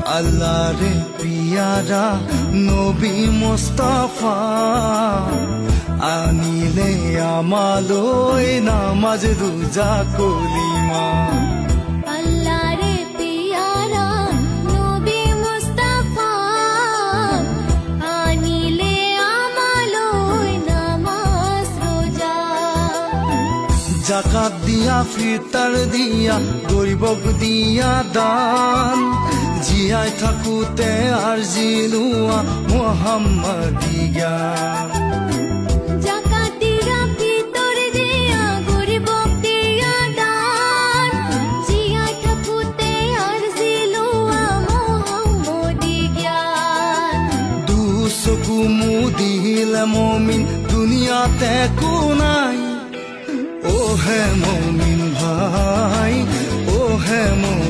আল্লাহ রে পিয়ারা নবী মুস্তাফা আনিলে আমালৈ নামাজ রোজা কলিমা আল্লাহ রে পিয়ারা নবী মুস্তাফা আনিলে আমালৈ নামাজ রোজা জাকাত দিয়া ফিতার দিয়া গরিবক দিয়া দান জীয়াই থাকোতে আরজি লোৱা মুহাম্মাদী জ্ঞান জাকাত দিয়া ফিতৰ দিয়া গৰিবক দিয়া দান জিয়াই থাকোতে আৰজি লোৱা মুহাম্মাদী জ্ঞান দুচকু মুদিলে মমিন দুনিয়াতে একো নাই ও হে মমিন ভাই ও হে মমিন